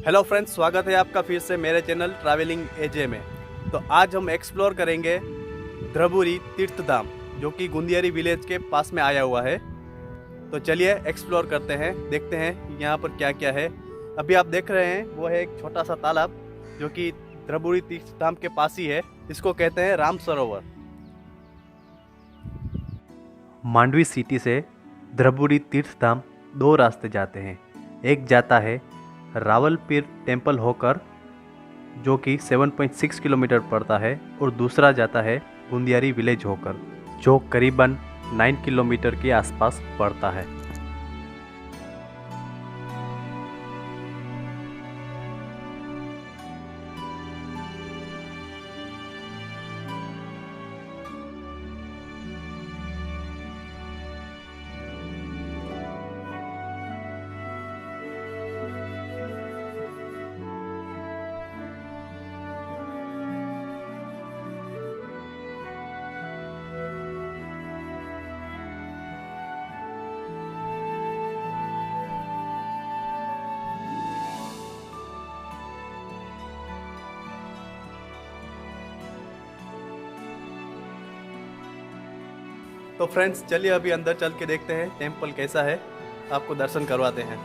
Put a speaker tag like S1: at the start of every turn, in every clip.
S1: Hello friends, स्वागत है आपका फिर से मेरे चैनल ट्रैवलिंग एजे में। तो आज हम एक्सप्लोर करेंगे द्रबुरी तीर्थ धाम, जो कि गुंदियारी विलेज के पास में आया हुआ है। तो चलिए एक्सप्लोर करते हैं, देखते हैं यहाँ पर क्या क्या है। अभी आप देख रहे हैं वो है एक छोटा सा तालाब, जो कि द्रबुरी तीर्थ धाम के पास ही है। इसको कहते हैं राम सरोवर। मांडवी सिटी से द्रबुरी तीर्थ धाम दो रास्ते जाते हैं। एक जाता है रावलपीर टेम्पल होकर, जो कि 7.6 किलोमीटर पड़ता है, और दूसरा जाता है गुंदियारी विलेज होकर, जो करीबन 9 किलोमीटर के आसपास पड़ता है। तो फ्रेंड्स, चलिए अभी अंदर चल के देखते हैं टेम्पल कैसा है, आपको दर्शन करवाते हैं।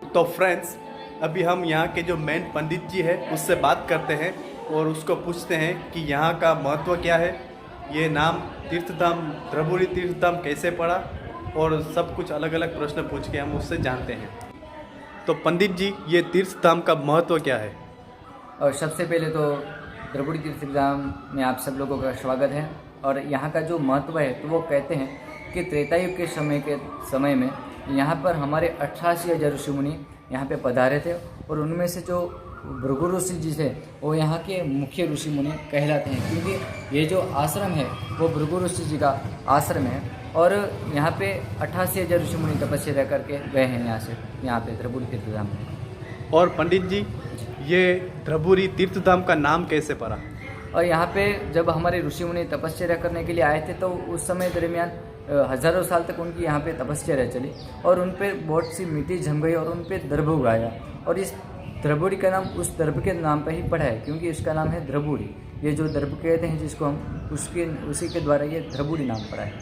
S1: तो फ्रेंड्स, अभी हम यहाँ के जो मेन पंडित जी है उससे बात करते हैं और उसको पूछते हैं कि यहाँ का महत्व क्या है, ये नाम तीर्थधाम द्रबुरी तीर्थधाम कैसे पड़ा, और सब कुछ अलग अलग प्रश्न पूछ के हम उससे जानते हैं। तो पंडित जी, ये तीर्थधाम का महत्व क्या है?
S2: और सबसे पहले तो द्रबुरी तीर्थधाम में आप सब लोगों का स्वागत है। और यहाँ का जो महत्व है तो वो कहते हैं कि त्रेतायुग के समय में यहाँ पर हमारे 88,000 ऋषि मुनि यहाँ पे पधारे थे, और उनमें से जो भृगु ऋषि जी थे वो यहाँ के मुख्य ऋषि मुनि कहलाते हैं, क्योंकि ये जो आश्रम है वो भृगु ऋषि जी का आश्रम है। और यहाँ पे 88,000 ऋषि मुनि तपस्या करके गए हैं यहाँ पे द्रबुरी तीर्थधाम में।
S1: और पंडित जी, ये द्रबुरी तीर्थधाम का नाम कैसे पड़ा?
S2: और यहाँ पे जब हमारे ऋषि मुनि तपस्या करने के लिए आए थे तो उस समय दरमियान हजारों साल तक उनकी यहाँ पे तपस्या चली, और उन पर बहुत सी मिट्टी जम गई और उन पर दर्भ उगाया, और इस द्रबुरी का नाम उस दर्भ के नाम पर ही पड़ा है, क्योंकि इसका नाम है द्रबुरी। ये जो दर्भ कहते हैं जिसको हम, उसी के द्वारा ये द्रबुरी नाम पड़ा है।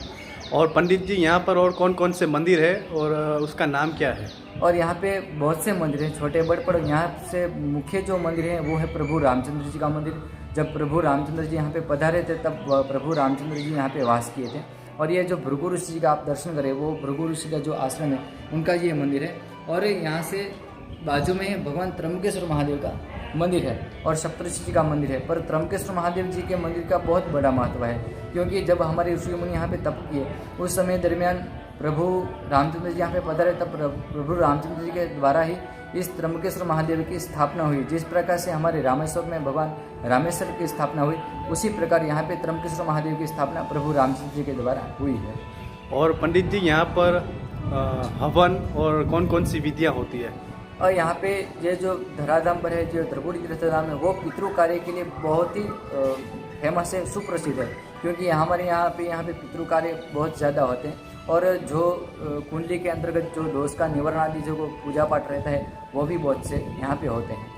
S1: और पंडित जी, यहाँ पर और कौन कौन से मंदिर है और उसका नाम क्या है?
S2: और यहाँ पे बहुत से मंदिर हैं, छोटे बड़े, पर यहाँ से मुख्य जो मंदिर है वो है प्रभु रामचंद्र जी का मंदिर। जब प्रभु रामचंद्र जी यहाँ पे पधारे थे तब प्रभु रामचंद्र जी यहाँ पे वास किए थे। और ये जो भृगु ऋषि जी का आप दर्शन करें, वो भृगु ऋषि का जो आश्रम है उनका ये मंदिर है। और यहाँ से बाजू में भगवान त्र्यंबकेश्वर महादेव का मंदिर है और सप्तऋषि जी का मंदिर है। पर त्र्यंबकेश्वर महादेव जी के मंदिर का बहुत बड़ा महत्व है, क्योंकि जब हमारे ऋषि मुनि यहाँ पे तप किए उस समय दरमियान प्रभु रामचंद्र जी यहाँ पे पधारे, तब प्रभु रामचंद्र जी के द्वारा ही इस त्र्यंबकेश्वर महादेव की स्थापना हुई। जिस प्रकार से हमारे रामेश्वर में भगवान रामेश्वर की स्थापना हुई, उसी प्रकार यहाँ पे त्र्यंबकेश्वर महादेव की स्थापना प्रभु रामचंद्र जी के द्वारा हुई है।
S1: और पंडित जी, यहाँ पर हवन और कौन कौन सी विधियाँ होती है?
S2: और यहाँ पे ये जो धराधाम पर है, जो द्रबुरी तीर्थधाम है, वो पितृ कार्य के लिए बहुत ही फेमस है, सुप्रसिद्ध है, क्योंकि हमारे यहाँ पे पितृ कार्य बहुत ज़्यादा होते हैं और जो कुंडली के अंतर्गत जो दोष का निवारण आदि जो पूजा पाठ रहता है वो भी बहुत से यहाँ पे होते हैं।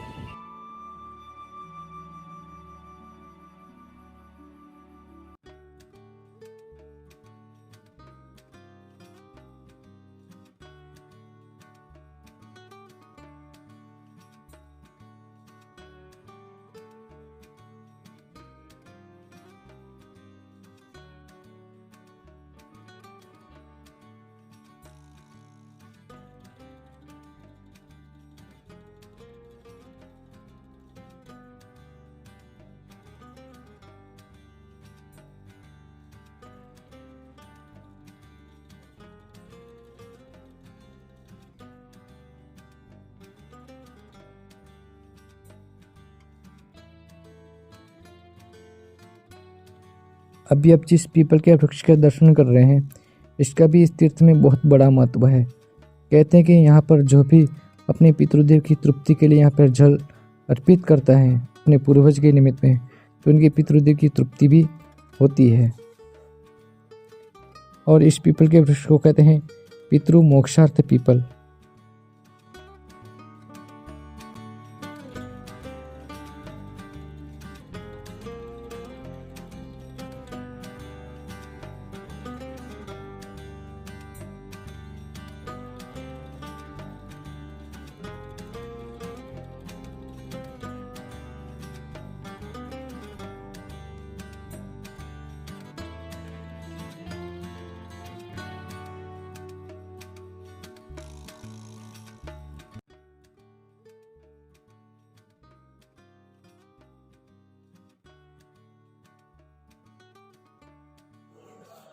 S3: अभी आप जिस पीपल के वृक्ष का दर्शन कर रहे हैं, इसका भी इस तीर्थ में बहुत बड़ा महत्व है। कहते हैं कि यहाँ पर जो भी अपने पितृदेव की तृप्ति के लिए यहाँ पर जल अर्पित करता है अपने पूर्वज के निमित्त में, तो उनके पितृदेव की तृप्ति भी होती है। और इस पीपल के वृक्ष को कहते हैं पितृ मोक्षार्थ पीपल।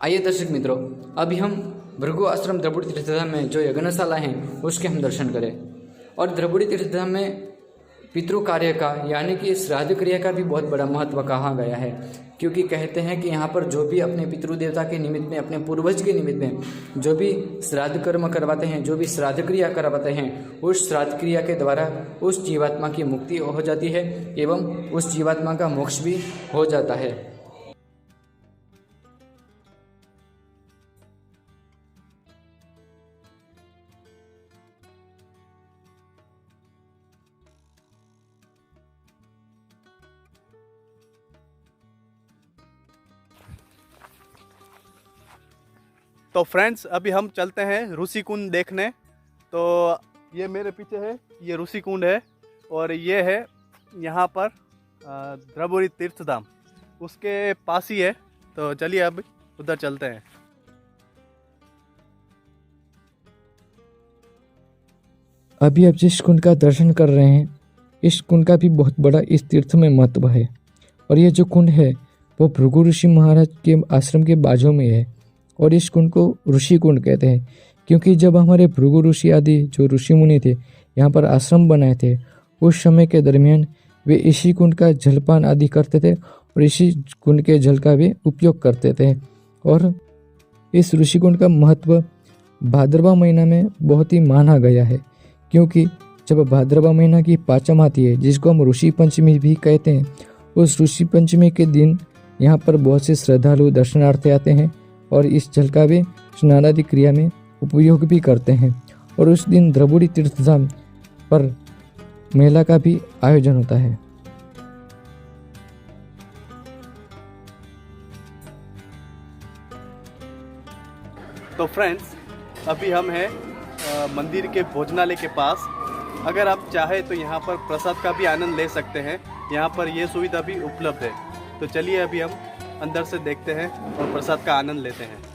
S2: आइए दर्शक मित्रों, अभी हम भृगु आश्रम द्रविड़ तीर्थधाम में जो यज्ञशाला हैं उसके हम दर्शन करें। और द्रविड़ तीर्थधाम में पितृ कार्य का यानी कि श्राद्ध क्रिया का भी बहुत बड़ा महत्व कहा गया है, क्योंकि कहते हैं कि यहाँ पर जो भी अपने पितृ देवता के निमित्त में, अपने पूर्वज के निमित्त में जो भी श्राद्ध कर्म करवाते हैं, जो भी श्राद्ध क्रिया करवाते हैं, उस श्राद्ध क्रिया के द्वारा उस जीवात्मा की मुक्ति हो जाती है एवं उस जीवात्मा का मोक्ष भी हो जाता है।
S1: तो फ्रेंड्स, अभी हम चलते हैं ऋषि कुंड देखने। तो ये मेरे पीछे है, ये ऋषि कुंड है और ये है यहाँ पर द्रविड़ तीर्थधाम, उसके पास ही है। तो चलिए अब उधर चलते हैं।
S3: अभी आप जिस कुंड का दर्शन कर रहे हैं, इस कुंड का भी बहुत बड़ा इस तीर्थ में महत्व है। और ये जो कुंड है वो भृगु ऋषि महाराज के आश्रम के बाजू में है। और इस कुंड को ऋषि कुंड कहते हैं, क्योंकि जब हमारे भृगु ऋषि आदि जो ऋषि मुनि थे यहाँ पर आश्रम बनाए थे, उस समय के दरमियान वे इसी कुंड का जलपान आदि करते थे और इसी कुंड के जल का भी उपयोग करते थे। और इस ऋषि कुंड का महत्व भाद्रवा महीना में बहुत ही माना गया है, क्योंकि जब भाद्रवा महीना की पाँचम आती है, जिसको हम ऋषि पंचमी भी कहते हैं, उस ऋषि पंचमी के दिन यहाँ पर बहुत से श्रद्धालु दर्शनार्थी आते हैं और इस जल का भी स्नान आदि क्रिया में उपयोग भी करते हैं। और उस दिन द्रविड़ तीर्थधाम पर मेला का भी आयोजन होता है।
S1: तो फ्रेंड्स, अभी हम हैं मंदिर के भोजनालय के पास। अगर आप चाहे तो यहाँ पर प्रसाद का भी आनंद ले सकते हैं, यहाँ पर ये सुविधा भी उपलब्ध है। तो चलिए अभी हम अंदर से देखते हैं और प्रसाद का आनंद लेते हैं।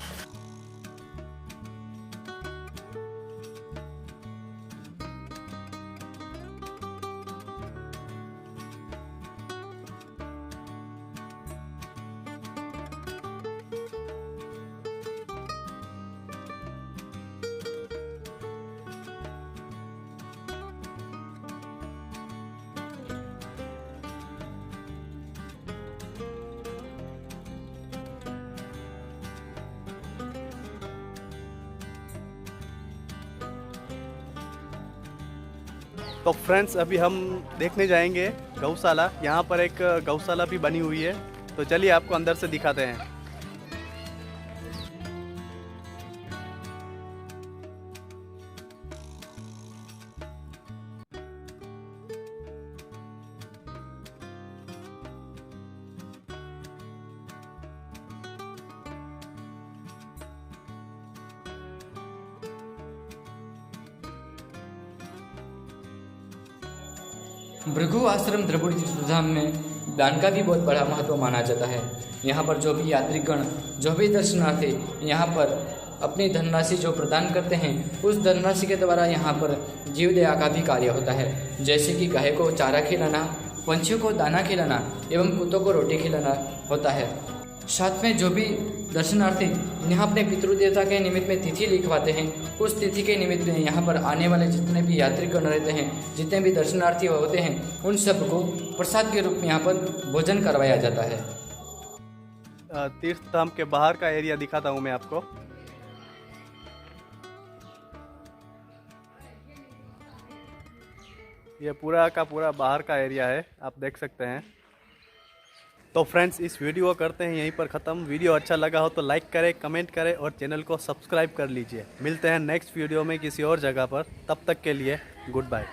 S1: तो फ्रेंड्स, अभी हम देखने जाएंगे गौशाला। यहाँ पर एक गौशाला भी बनी हुई है तो चलिए आपको अंदर से दिखाते हैं।
S2: भृगु आश्रम द्रविड़ तीर्थधाम में दान का भी बहुत बड़ा महत्व माना जाता है। यहाँ पर जो भी यात्रीगण, जो भी दर्शनार्थी यहाँ पर अपनी धनराशि जो प्रदान करते हैं, उस धनराशि के द्वारा यहाँ पर जीवदया का भी कार्य होता है। जैसे कि गाय को चारा खिलाना, पंछियों को दाना खिलाना एवं कुत्तों को रोटी खिलाना होता है। साथ में जो भी दर्शनार्थी यहाँ अपने पितृदेवता के निमित्त में तिथि लिखवाते हैं, उस तिथि के निमित्त में यहाँ पर आने वाले जितने भी यात्रीगण रहते हैं, जितने भी दर्शनार्थी होते हैं, उन सबको प्रसाद के रूप में यहाँ पर भोजन करवाया जाता है।
S1: तीर्थ धाम के बाहर का एरिया दिखाता हूँ मैं आपको। ये पूरा का पूरा बाहर का एरिया है, आप देख सकते हैं। तो फ्रेंड्स, इस वीडियो को करते हैं यहीं पर ख़त्म। वीडियो अच्छा लगा हो तो लाइक करें, कमेंट करें और चैनल को सब्सक्राइब कर लीजिए। मिलते हैं नेक्स्ट वीडियो में किसी और जगह पर। तब तक के लिए गुड बाय।